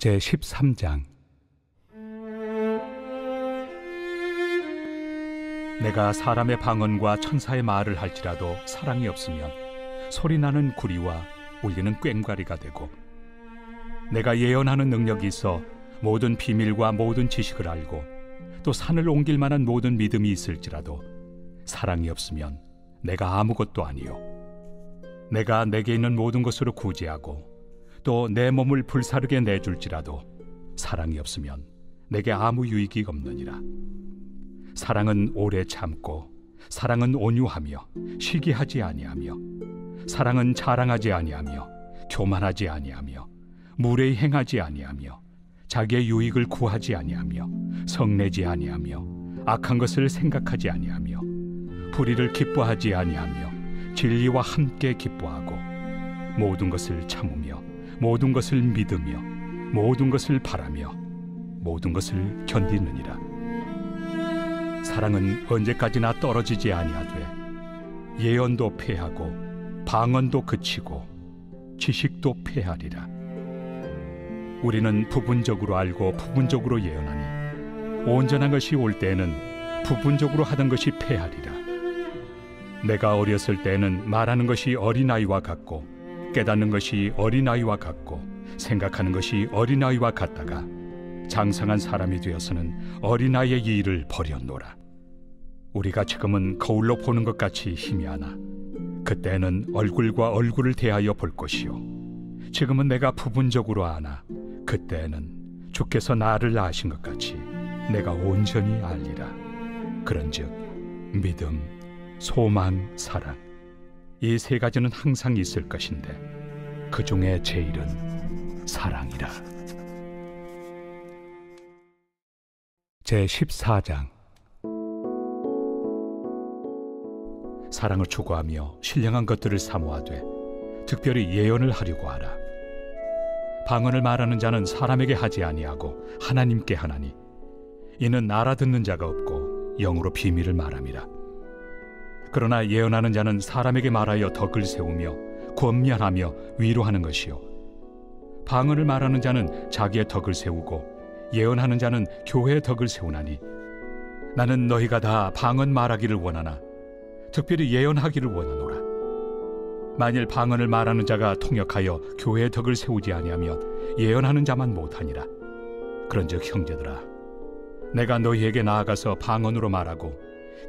제13장. 내가 사람의 방언과 천사의 말을 할지라도 사랑이 없으면 소리나는 구리와 울리는 꽹과리가 되고, 내가 예언하는 능력이 있어 모든 비밀과 모든 지식을 알고 또 산을 옮길 만한 모든 믿음이 있을지라도 사랑이 없으면 내가 아무것도 아니요, 내가 내게 있는 모든 것으로 구제하고 또 내 몸을 불사르게 내줄지라도 사랑이 없으면 내게 아무 유익이 없느니라. 사랑은 오래 참고, 사랑은 온유하며 시기하지 아니하며, 사랑은 자랑하지 아니하며 교만하지 아니하며 무례히 행하지 아니하며 자기의 유익을 구하지 아니하며 성내지 아니하며 악한 것을 생각하지 아니하며 불의를 기뻐하지 아니하며 진리와 함께 기뻐하고 모든 것을 참으며 모든 것을 믿으며 모든 것을 바라며 모든 것을 견디느니라. 사랑은 언제까지나 떨어지지 아니하되 예언도 패하고 방언도 그치고 지식도 패하리라. 우리는 부분적으로 알고 부분적으로 예언하니 온전한 것이 올 때에는 부분적으로 하던 것이 패하리라. 내가 어렸을 때에는 말하는 것이 어린아이와 같고 깨닫는 것이 어린아이와 같고 생각하는 것이 어린아이와 같다가 장성한 사람이 되어서는 어린아이의 일을 버렸노라. 우리가 지금은 거울로 보는 것 같이 희미하나 그때는 얼굴과 얼굴을 대하여 볼 것이요, 지금은 내가 부분적으로 아나 그때는 주께서 나를 아신 것 같이 내가 온전히 알리라. 그런즉 믿음, 소망, 사랑, 이 세 가지는 항상 있을 것인데 그 중에 제일은 사랑이라. 제14장. 사랑을 추구하며 신령한 것들을 사모하되 특별히 예언을 하려고 하라. 방언을 말하는 자는 사람에게 하지 아니하고 하나님께 하나니, 이는 알아듣는 자가 없고 영으로 비밀을 말함이라. 그러나 예언하는 자는 사람에게 말하여 덕을 세우며 권면하며 위로하는 것이요, 방언을 말하는 자는 자기의 덕을 세우고 예언하는 자는 교회의 덕을 세우나니, 나는 너희가 다 방언 말하기를 원하나 특별히 예언하기를 원하노라. 만일 방언을 말하는 자가 통역하여 교회의 덕을 세우지 아니하면 예언하는 자만 못하니라. 그런즉 형제들아, 내가 너희에게 나아가서 방언으로 말하고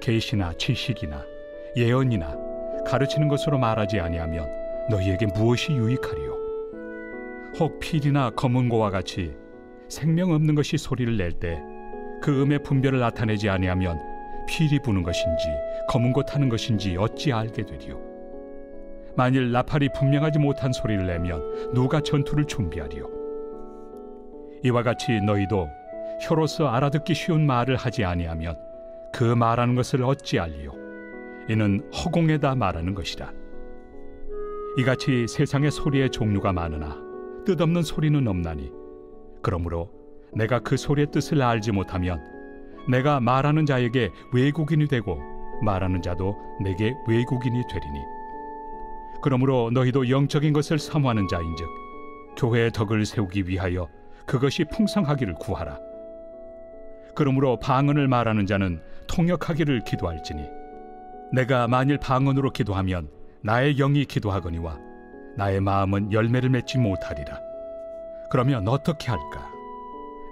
계시나 지식이나 예언이나 가르치는 것으로 말하지 아니하면 너희에게 무엇이 유익하리요? 혹 필이나 검은고와 같이 생명 없는 것이 소리를 낼 때 그 음의 분별을 나타내지 아니하면 필이 부는 것인지 검은고 타는 것인지 어찌 알게 되리요? 만일 나팔이 분명하지 못한 소리를 내면 누가 전투를 준비하리요? 이와 같이 너희도 혀로서 알아듣기 쉬운 말을 하지 아니하면 그 말하는 것을 어찌 알리요? 이는 허공에다 말하는 것이라. 이같이 세상의 소리의 종류가 많으나 뜻없는 소리는 없나니, 그러므로 내가 그 소리의 뜻을 알지 못하면 내가 말하는 자에게 외국인이 되고 말하는 자도 내게 외국인이 되리니, 그러므로 너희도 영적인 것을 사모하는 자인즉 교회의 덕을 세우기 위하여 그것이 풍성하기를 구하라. 그러므로 방언을 말하는 자는 통역하기를 기도할지니, 내가 만일 방언으로 기도하면 나의 영이 기도하거니와 나의 마음은 열매를 맺지 못하리라. 그러면 어떻게 할까?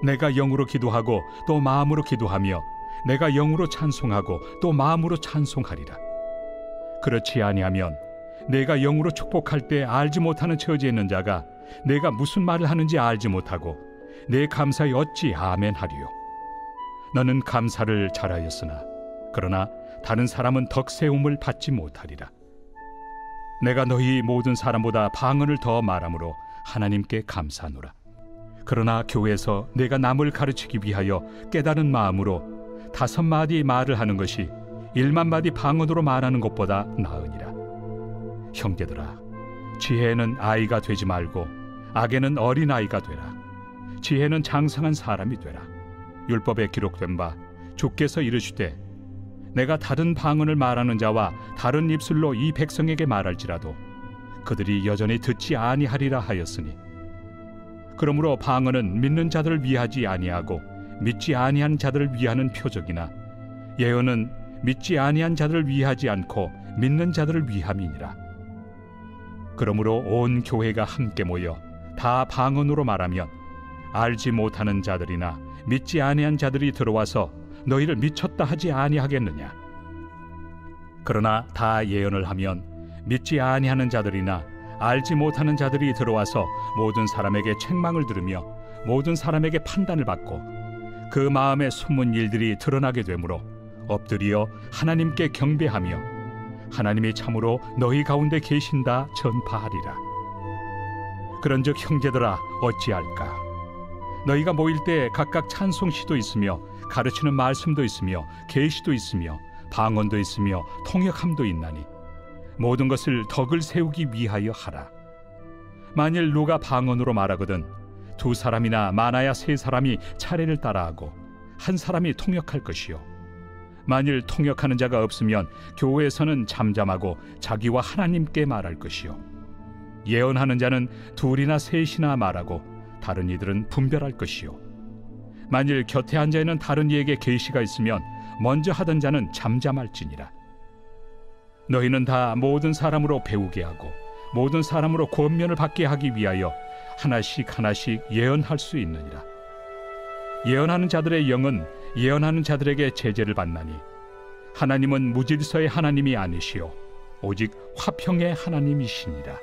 내가 영으로 기도하고 또 마음으로 기도하며 내가 영으로 찬송하고 또 마음으로 찬송하리라. 그렇지 아니하면 내가 영으로 축복할 때 알지 못하는 처지에 있는 자가 내가 무슨 말을 하는지 알지 못하고 내 감사에 어찌 아멘 하리요? 너는 감사를 잘하였으나 그러나 다른 사람은 덕세움을 받지 못하리라. 내가 너희 모든 사람보다 방언을 더 말함으로 하나님께 감사하노라. 그러나 교회에서 내가 남을 가르치기 위하여 깨달은 마음으로 5마디 말을 하는 것이 1만마디 방언으로 말하는 것보다 나으니라. 형제들아, 지혜는 아이가 되지 말고 악에는 어린아이가 되라. 지혜는 장성한 사람이 되라. 율법에 기록된 바 주께서 이르시되, 내가 다른 방언을 말하는 자와 다른 입술로 이 백성에게 말할지라도 그들이 여전히 듣지 아니하리라 하였으니, 그러므로 방언은 믿는 자들을 위하지 아니하고 믿지 아니한 자들을 위하는 표적이나 예언은 믿지 아니한 자들을 위하지 않고 믿는 자들을 위함이니라. 그러므로 온 교회가 함께 모여 다 방언으로 말하면 알지 못하는 자들이나 믿지 아니한 자들이 들어와서 너희를 미쳤다 하지 아니하겠느냐. 그러나 다 예언을 하면 믿지 아니하는 자들이나 알지 못하는 자들이 들어와서 모든 사람에게 책망을 들으며 모든 사람에게 판단을 받고 그 마음에 숨은 일들이 드러나게 되므로 엎드려 하나님께 경배하며 하나님이 참으로 너희 가운데 계신다 전파하리라. 그런즉 형제들아 어찌할까? 너희가 모일 때 각각 찬송시도 있으며 가르치는 말씀도 있으며 계시도 있으며 방언도 있으며 통역함도 있나니 모든 것을 덕을 세우기 위하여 하라. 만일 누가 방언으로 말하거든 두 사람이나 많아야 세 사람이 차례를 따라하고 한 사람이 통역할 것이요 만일 통역하는 자가 없으면 교회에서는 잠잠하고 자기와 하나님께 말할 것이요 예언하는 자는 둘이나 셋이나 말하고 다른 이들은 분별할 것이요 만일 곁에 앉아 있는 다른 이에게 계시가 있으면 먼저 하던 자는 잠잠할지니라. 너희는 다 모든 사람으로 배우게 하고 모든 사람으로 권면을 받게 하기 위하여 하나씩 하나씩 예언할 수 있느니라. 예언하는 자들의 영은 예언하는 자들에게 제재를 받나니 하나님은 무질서의 하나님이 아니시오 오직 화평의 하나님이시니라.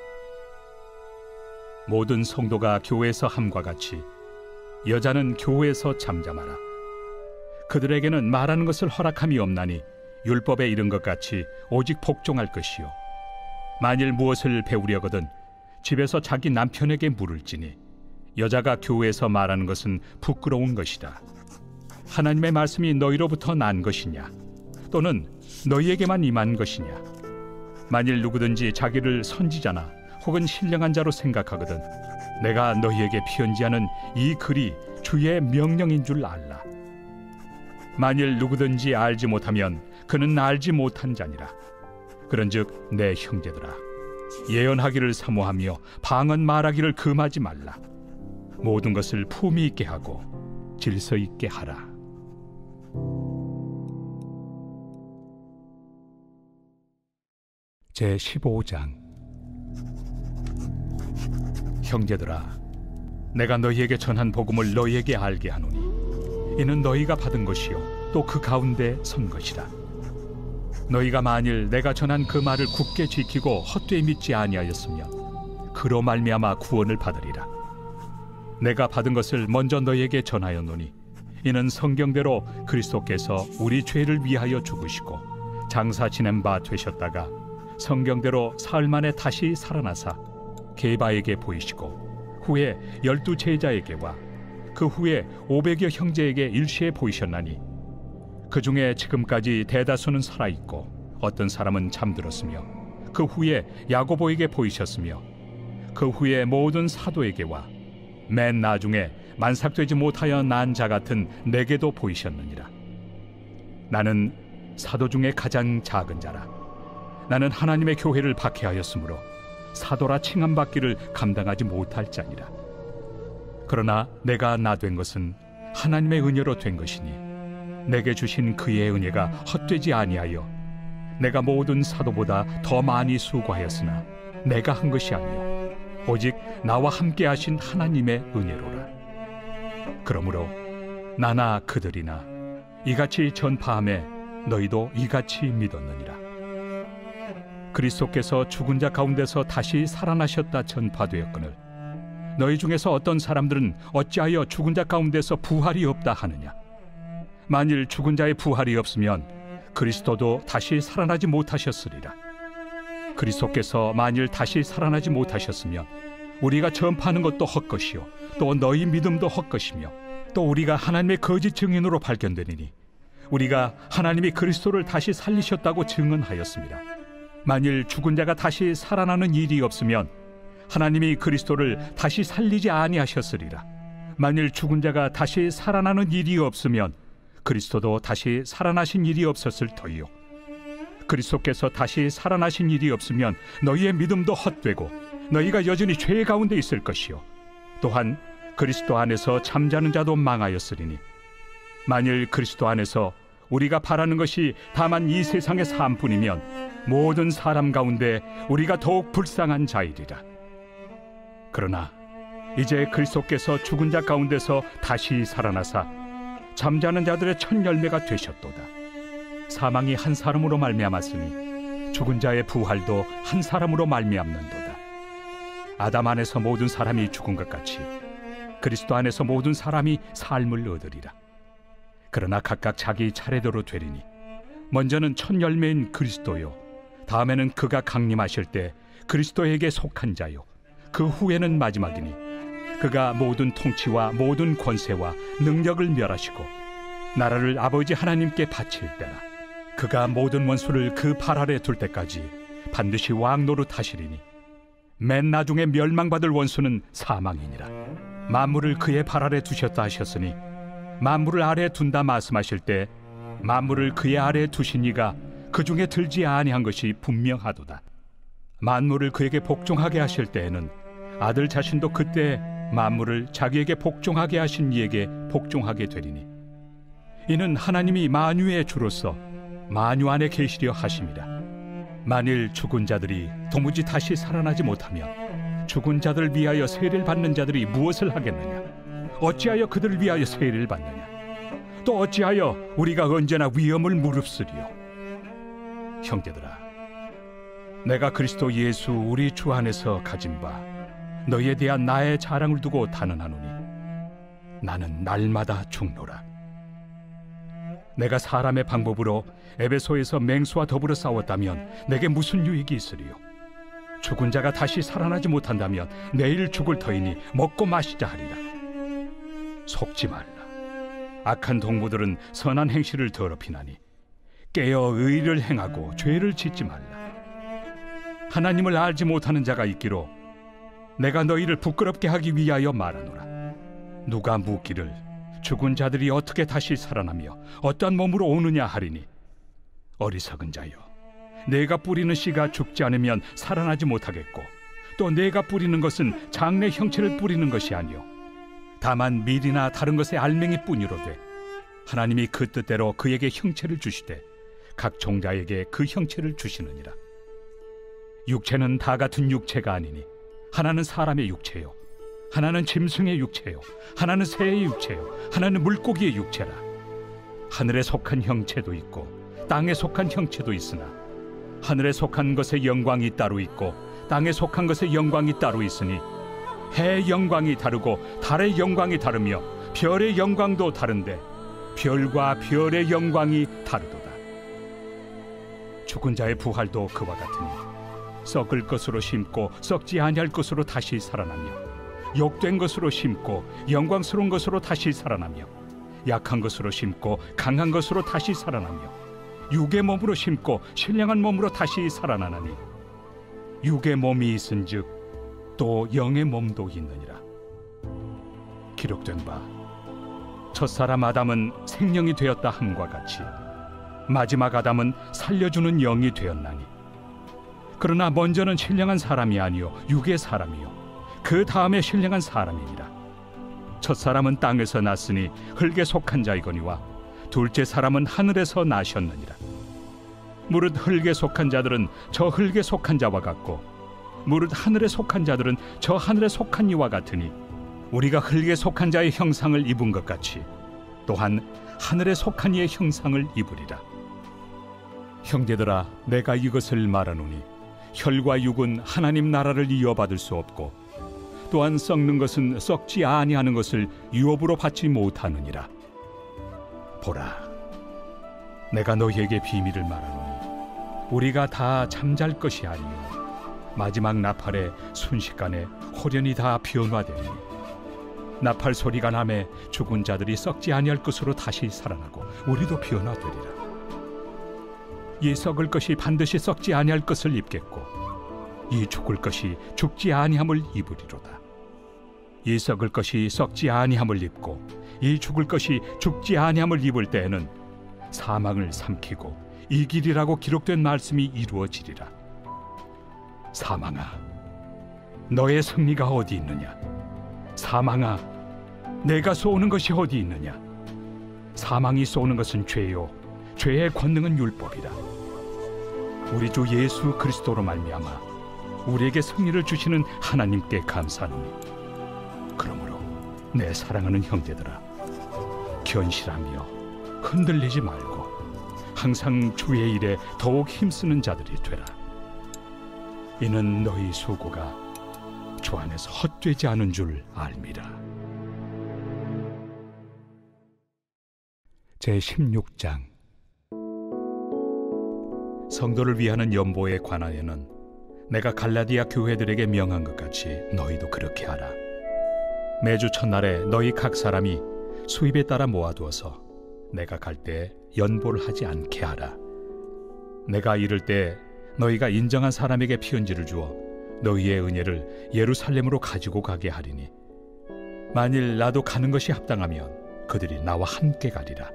모든 성도가 교회에서 함과 같이 여자는 교회에서 잠잠하라. 그들에게는 말하는 것을 허락함이 없나니 율법에 이른 것 같이 오직 복종할 것이요 만일 무엇을 배우려거든 집에서 자기 남편에게 물을지니 여자가 교회에서 말하는 것은 부끄러운 것이다. 하나님의 말씀이 너희로부터 난 것이냐 또는 너희에게만 임한 것이냐. 만일 누구든지 자기를 선지자나 혹은 신령한 자로 생각하거든 내가 너희에게 편지하는 이 글이 주의 명령인 줄 알라. 만일 누구든지 알지 못하면 그는 알지 못한 자니라. 그런즉 내 형제들아 예언하기를 사모하며 방언 말하기를 금하지 말라. 모든 것을 품위 있게 하고 질서 있게 하라. 제15장. 형제들아 내가 너희에게 전한 복음을 너희에게 알게 하노니 이는 너희가 받은 것이요 또 그 가운데 선 것이라. 너희가 만일 내가 전한 그 말을 굳게 지키고 헛되이 믿지 아니하였으면 그로 말미암아 구원을 받으리라. 내가 받은 것을 먼저 너희에게 전하였노니 이는 성경대로 그리스도께서 우리 죄를 위하여 죽으시고 장사 지낸 바 되셨다가 성경대로 사흘 만에 다시 살아나사 게바에게 보이시고 후에 12 제자에게와 그 후에 500여 형제에게 일시에 보이셨나니 그 중에 지금까지 대다수는 살아있고 어떤 사람은 잠들었으며 그 후에 야고보에게 보이셨으며 그 후에 모든 사도에게와 맨 나중에 만삭되지 못하여 난 자 같은 내게도 보이셨느니라. 나는 사도 중에 가장 작은 자라. 나는 하나님의 교회를 박해하였으므로 사도라 칭함받기를 감당하지 못할 자니라. 그러나 내가 나 된 것은 하나님의 은혜로 된 것이니 내게 주신 그의 은혜가 헛되지 아니하여 내가 모든 사도보다 더 많이 수고하였으나 내가 한 것이 아니요 오직 나와 함께 하신 하나님의 은혜로라. 그러므로 나나 그들이나 이같이 전파하매 너희도 이같이 믿었느니라. 그리스도께서 죽은 자 가운데서 다시 살아나셨다 전파되었거늘 너희 중에서 어떤 사람들은 어찌하여 죽은 자 가운데서 부활이 없다 하느냐. 만일 죽은 자의 부활이 없으면 그리스도도 다시 살아나지 못하셨으리라. 그리스도께서 만일 다시 살아나지 못하셨으면 우리가 전파하는 것도 헛것이요 또 너희 믿음도 헛것이며 또 우리가 하나님의 거짓 증인으로 발견되리니 우리가 하나님이 그리스도를 다시 살리셨다고 증언하였습니다. 만일 죽은 자가 다시 살아나는 일이 없으면 하나님이 그리스도를 다시 살리지 아니하셨으리라. 만일 죽은 자가 다시 살아나는 일이 없으면 그리스도도 다시 살아나신 일이 없었을 터이요 그리스도께서 다시 살아나신 일이 없으면 너희의 믿음도 헛되고 너희가 여전히 죄 가운데 있을 것이요 또한 그리스도 안에서 잠자는 자도 망하였으리니 만일 그리스도 안에서 우리가 바라는 것이 다만 이 세상의 삶뿐이면 모든 사람 가운데 우리가 더욱 불쌍한 자이리라. 그러나 이제 그리스도께서 죽은 자 가운데서 다시 살아나사 잠자는 자들의 첫 열매가 되셨도다. 사망이 한 사람으로 말미암았으니 죽은 자의 부활도 한 사람으로 말미암는도다. 아담 안에서 모든 사람이 죽은 것 같이 그리스도 안에서 모든 사람이 삶을 얻으리라. 그러나 각각 자기 차례대로 되리니 먼저는 첫 열매인 그리스도요, 다음에는 그가 강림하실 때 그리스도에게 속한 자요, 그 후에는 마지막이니 그가 모든 통치와 모든 권세와 능력을 멸하시고 나라를 아버지 하나님께 바칠 때라. 그가 모든 원수를 그 발 아래 둘 때까지 반드시 왕 노릇하시리니 맨 나중에 멸망받을 원수는 사망이니라. 만물을 그의 발 아래 두셨다 하셨으니 만물을 아래 둔다 말씀하실 때 만물을 그의 아래 두신 이가 그 중에 들지 아니한 것이 분명하도다. 만물을 그에게 복종하게 하실 때에는 아들 자신도 그때 만물을 자기에게 복종하게 하신 이에게 복종하게 되리니 이는 하나님이 만유의 주로서 만유 안에 계시려 하심이라. 만일 죽은 자들이 도무지 다시 살아나지 못하면 죽은 자들을 위하여 세례를 받는 자들이 무엇을 하겠느냐? 어찌하여 그들을 위하여 세례를 받느냐? 또 어찌하여 우리가 언제나 위험을 무릅쓰리요? 형제들아, 내가 그리스도 예수 우리 주 안에서 가진 바 너희에 대한 나의 자랑을 두고 단언하노니 나는 날마다 죽노라. 내가 사람의 방법으로 에베소에서 맹수와 더불어 싸웠다면 내게 무슨 유익이 있으리요? 죽은 자가 다시 살아나지 못한다면 내일 죽을 터이니 먹고 마시자 하리라. 속지 말라. 악한 동무들은 선한 행실을 더럽히나니 깨어 의를 행하고 죄를 짓지 말라. 하나님을 알지 못하는 자가 있기로 내가 너희를 부끄럽게 하기 위하여 말하노라. 누가 묻기를 죽은 자들이 어떻게 다시 살아나며 어떠한 몸으로 오느냐 하리니 어리석은 자여, 내가 뿌리는 씨가 죽지 않으면 살아나지 못하겠고 또 내가 뿌리는 것은 장래 형체를 뿌리는 것이 아니요 다만 밀이나 다른 것의 알맹이 뿐이로되 하나님이 그 뜻대로 그에게 형체를 주시되 각 종자에게 그 형체를 주시느니라. 육체는 다 같은 육체가 아니니 하나는 사람의 육체요, 하나는 짐승의 육체요, 하나는 새의 육체요, 하나는 물고기의 육체라. 하늘에 속한 형체도 있고 땅에 속한 형체도 있으나 하늘에 속한 것의 영광이 따로 있고 땅에 속한 것의 영광이 따로 있으니 해의 영광이 다르고 달의 영광이 다르며 별의 영광도 다른데 별과 별의 영광이 다르도다. 죽은 자의 부활도 그와 같으니 썩을 것으로 심고 썩지 아니할 것으로 다시 살아나며 욕된 것으로 심고 영광스러운 것으로 다시 살아나며 약한 것으로 심고 강한 것으로 다시 살아나며 육의 몸으로 심고 신령한 몸으로 다시 살아나나니 육의 몸이 있은즉 또 영의 몸도 있느니라. 기록된 바 첫사람 아담은 생명이 되었다 함과 같이 마지막 아담은 살려주는 영이 되었나니 그러나 먼저는 신령한 사람이 아니요 육의 사람이요 그 다음에 신령한 사람이니라. 첫사람은 땅에서 났으니 흙에 속한 자이거니와 둘째 사람은 하늘에서 나셨느니라. 무릇 흙에 속한 자들은 저 흙에 속한 자와 같고 무릇 하늘에 속한 자들은 저 하늘에 속한 이와 같으니 우리가 흙에 속한 자의 형상을 입은 것 같이 또한 하늘에 속한 이의 형상을 입으리라. 형제들아, 내가 이것을 말하노니 혈과 육은 하나님 나라를 이어받을 수 없고 또한 썩는 것은 썩지 아니하는 것을 유업으로 받지 못하느니라. 보라, 내가 너희에게 비밀을 말하노니 우리가 다 잠잘 것이 아니요 마지막 나팔에 순식간에 홀연히 다 변화되니 나팔 소리가 나매 죽은 자들이 썩지 아니할 것으로 다시 살아나고 우리도 변화되리라. 이 썩을 것이 반드시 썩지 아니할 것을 입겠고 이 죽을 것이 죽지 아니함을 입으리로다. 이 썩을 것이 썩지 아니함을 입고 이 죽을 것이 죽지 아니함을 입을 때에는 사망을 삼키고 이기리라고 기록된 말씀이 이루어지리라. 사망아, 너의 승리가 어디 있느냐? 사망아, 내가 쏘는 것이 어디 있느냐? 사망이 쏘는 것은 죄요, 죄의 권능은 율법이라. 우리 주 예수 그리스도로 말미암아 우리에게 승리를 주시는 하나님께 감사하노니, 그러므로 내 사랑하는 형제들아, 견실하며 흔들리지 말고 항상 주의 일에 더욱 힘쓰는 자들이 되라. 이는 너희 수고가 주 안에서 헛되지 않은 줄 알미라. 제16장. 성도를 위하는 연보에 관하여는 내가 갈라디아 교회들에게 명한 것 같이 너희도 그렇게 하라. 매주 첫날에 너희 각 사람이 수입에 따라 모아두어서 내가 갈 때 연보를 하지 않게 하라. 내가 이를 때 너희가 인정한 사람에게 편지를 주어 너희의 은혜를 예루살렘으로 가지고 가게 하리니, 만일 나도 가는 것이 합당하면 그들이 나와 함께 가리라.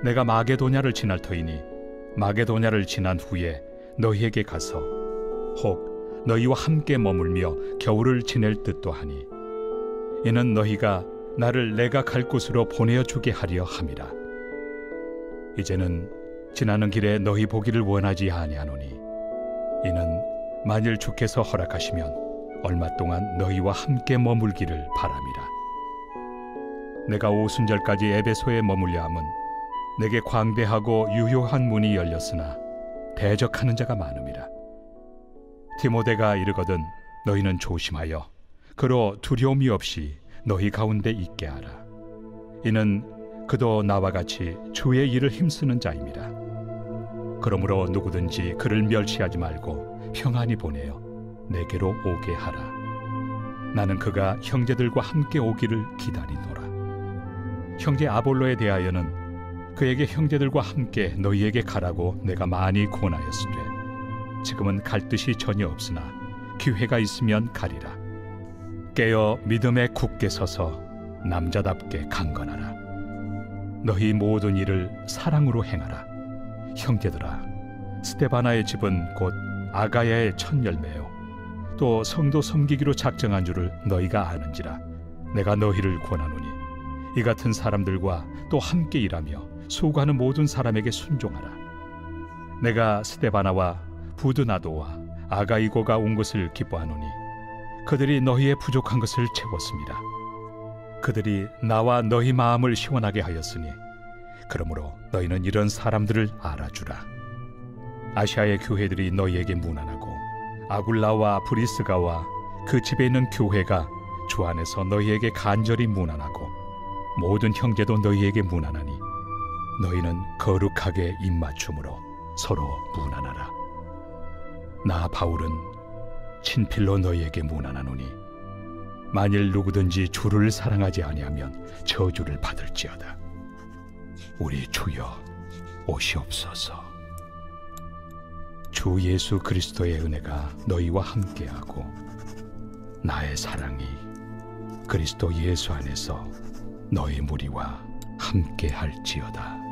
내가 마게도냐를 지날 터이니 마게도냐를 지난 후에 너희에게 가서 혹 너희와 함께 머물며 겨울을 지낼 듯도 하니, 이는 너희가 나를 내가 갈 곳으로 보내어 주게 하려 함이라. 이제는 지나는 길에 너희 보기를 원하지 아니하노니, 이는 만일 주께서 허락하시면 얼마 동안 너희와 함께 머물기를 바람이라. 내가 오순절까지 에베소에 머물려 함은 내게 광대하고 유효한 문이 열렸으나 대적하는 자가 많음이라. 디모데가 이르거든 너희는 조심하여 그로 두려움이 없이 너희 가운데 있게 하라. 이는 그도 나와 같이 주의 일을 힘쓰는 자임이라. 그러므로 누구든지 그를 멸시하지 말고 평안히 보내어 내게로 오게 하라. 나는 그가 형제들과 함께 오기를 기다리노라. 형제 아볼로에 대하여는 그에게 형제들과 함께 너희에게 가라고 내가 많이 권하였으되, 지금은 갈 뜻이 전혀 없으나 기회가 있으면 가리라. 깨어 믿음에 굳게 서서 남자답게 강건하라. 너희 모든 일을 사랑으로 행하라. 형제들아, 스데바나의 집은 곧 아가야의 첫 열매요, 또 성도 섬기기로 작정한 줄을 너희가 아는지라. 내가 너희를 권하노니 이 같은 사람들과 또 함께 일하며 수고하는 모든 사람에게 순종하라. 내가 스데바나와 부드나도와 아가이고가 온 것을 기뻐하노니 그들이 너희의 부족한 것을 채웠습니다. 그들이 나와 너희 마음을 시원하게 하였으니, 그러므로 너희는 이런 사람들을 알아주라. 아시아의 교회들이 너희에게 문안하고 아굴라와 브리스가와 그 집에 있는 교회가 주 안에서 너희에게 간절히 문안하고 모든 형제도 너희에게 문안하니, 너희는 거룩하게 입맞춤으로 서로 문안하라. 나 바울은 친필로 너희에게 문안하노니, 만일 누구든지 주를 사랑하지 아니하면 저주를 받을지어다. 우리 주여 오시옵소서. 주 예수 그리스도의 은혜가 너희와 함께하고 나의 사랑이 그리스도 예수 안에서 너희 무리와 함께할지어다.